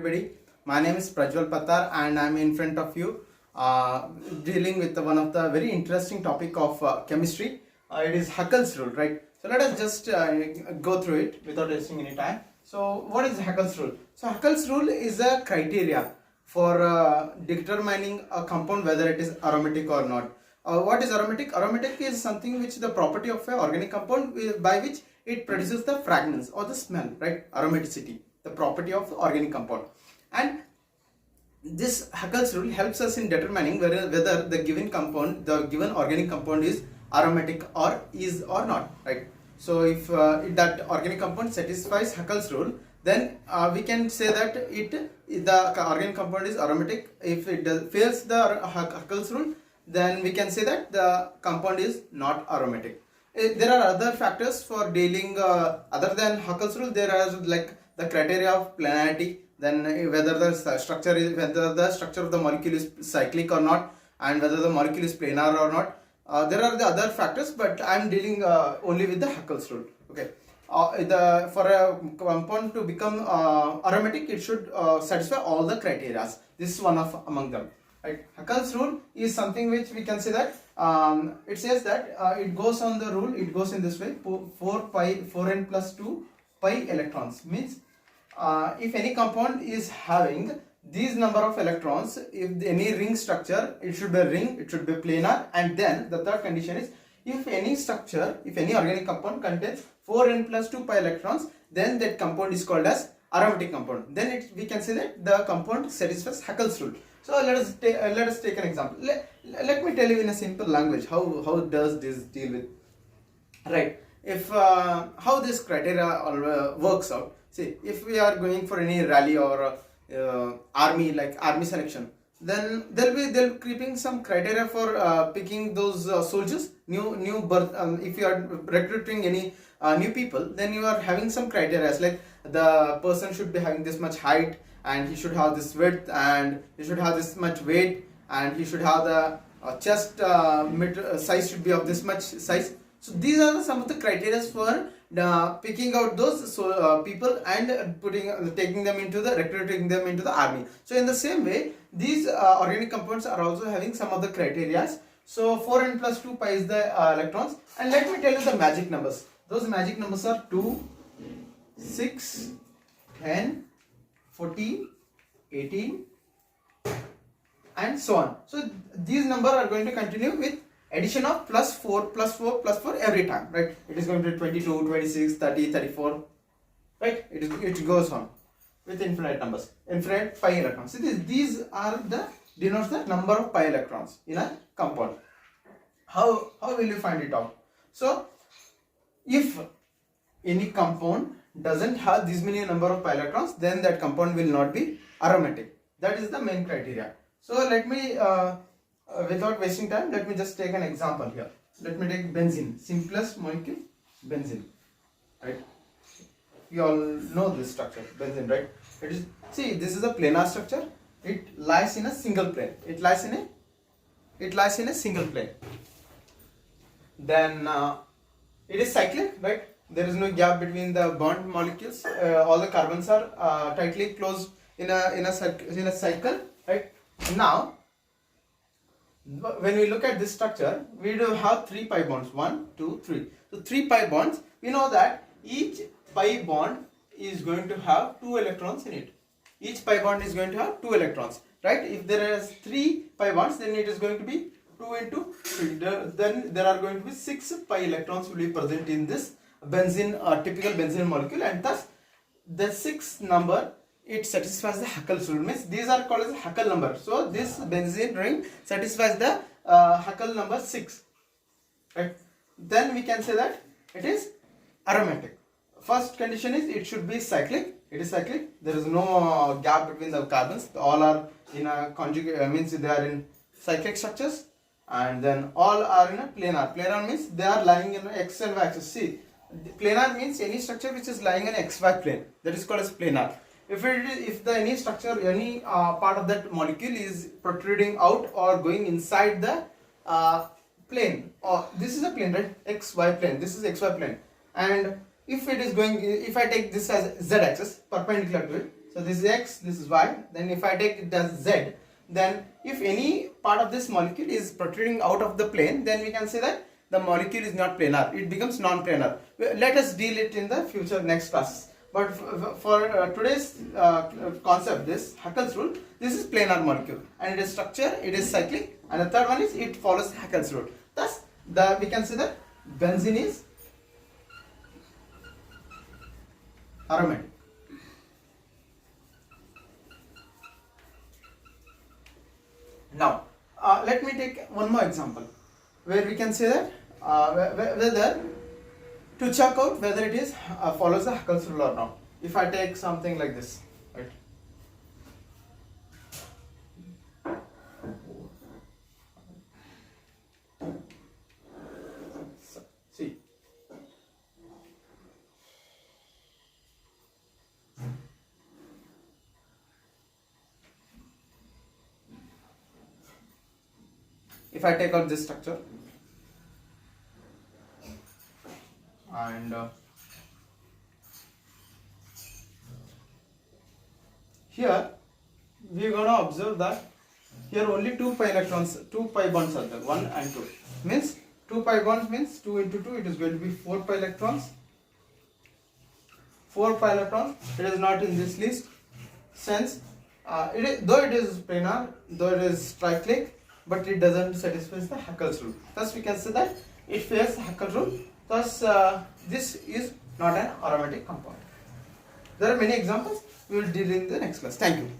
Everybody, my name is Prajwal Pattar and I'm in front of you dealing with one of the very interesting topic of chemistry. It is Huckel's rule, right? So let us just go through it without wasting any time. So what is Huckel's rule? So Huckel's rule is a criteria for determining a compound whether it is aromatic or not. What is aromatic? Aromatic is something which the property of an organic compound by which it produces the fragrance or the smell, right? Aromaticity, the property of organic compound. And this Huckel's rule helps us in determining whether the given compound, the given organic compound is aromatic or is or not, right? So if that organic compound satisfies Huckel's rule, then we can say that the organic compound is aromatic. If it fails the Huckel's rule, then we can say that the compound is not aromatic. There are other factors for dealing other than Huckel's rule. There are like the criteria of planarity, then whether the structure of the molecule is cyclic or not, and whether the molecule is planar or not. There are the other factors, but I am dealing only with the Huckel's rule. Okay. For a compound to become aromatic, it should satisfy all the criteria. This is one of among them. Right. Huckel's rule is something which we can say that it says that it goes on the rule. It goes in this way: 4n plus 2 pi electrons means if any compound is having these number of electrons, if any ring structure, it should be a ring, it should be planar, and then the third condition is if any structure, if any organic compound contains 4n plus 2 pi electrons, then that compound is called as aromatic compound. Then we can say that the compound satisfies Huckel's rule. So let us take an example. Let me tell you in a simple language how does this deal with, right? If how this criteria works out. See, if we are going for any rally or army, like army selection, then they'll keeping some criteria for picking those soldiers, new birth. If you are recruiting any new people, then you are having some criteria like the person should be having this much height, and he should have this width, and he should have this much weight, and he should have the chest size should be of this much size. So these are some of the criteria for picking out those people and recruiting them into the army. So in the same way, these organic compounds are also having some of the criteria. So 4n plus 2 pi is the electrons, and let me tell you the magic numbers. Those magic numbers are 2, 6, 10, 14, 18, and so on. So these numbers are going to continue with addition of plus 4 every time, right? It is going to be 22, 26, 30, 34, right? It goes on with infinite numbers, infinite pi electrons. So these are denotes the number of pi electrons in a compound. How will you find it out? So if any compound doesn't have this many number of pi electrons, then that compound will not be aromatic. That is the main criteria. So let me without wasting time, let me just take an example here. Let me take benzene, simplest molecule, benzene, right? You all know this structure, benzene, right? See, this is a planar structure. It lies in a single plane. It lies in a single plane. Then it is cyclic, right? There is no gap between the bond molecules. All the carbons are tightly closed in a cycle, right? Now, when we look at this structure, we do have 3 pi bonds. 1, 2, 3. So 3 pi bonds. We know that each pi bond is going to have 2 electrons in it. Each pi bond is going to have 2 electrons, right? If there is 3 pi bonds, then it is going to be 2 into 3. Then there are going to be 6 pi electrons will be present in this benzene, typical benzene molecule, and thus the 6th number, it satisfies the Huckel's rule. Means these are called as Huckel number. So this benzene ring satisfies the Huckel number 6. Right? Then we can say that it is aromatic. First condition is it should be cyclic. It is cyclic. There is no gap between the carbons. All are in a conjugate. Means they are in cyclic structures, and then all are in a planar. Planar means they are lying in an x and y axis. See, planar means any structure which is lying in xy plane. That is called as planar. If any structure, any part of that molecule is protruding out or going inside the plane, or this is a plane, right? XY plane. This is XY plane, and if it is going, if I take this as z axis perpendicular to it, So this is X, this is Y. Then if I take it as Z, then if any part of this molecule is protruding out of the plane, then we can say that the molecule is not planar. It becomes non-planar. Let us deal it in the future next class. But for today's concept, this Huckel's rule, this is planar molecule, and it is structure, it is cyclic, and the third one is it follows Huckel's rule. Thus, we can say that benzene is aromatic. Now, let me take one more example where we can say that whether to check out whether it is follows the Huckel's rule or not. If I take something like this, right? So, see. If I take out this structure and here we are going to observe that here only 2 pi electrons, 2 pi bonds are there, 1 and 2. Means 2 pi bonds means 2 into 2, it is going to be 4 pi electrons. 4 pi electrons, it is not in this list since though it is planar, though it is cyclic, but it doesn't satisfy the Huckel's rule. Thus we can say that it fails the Huckel's rule. Thus this is not an aromatic compound. There are many examples. We will deal in the next class. Thank you.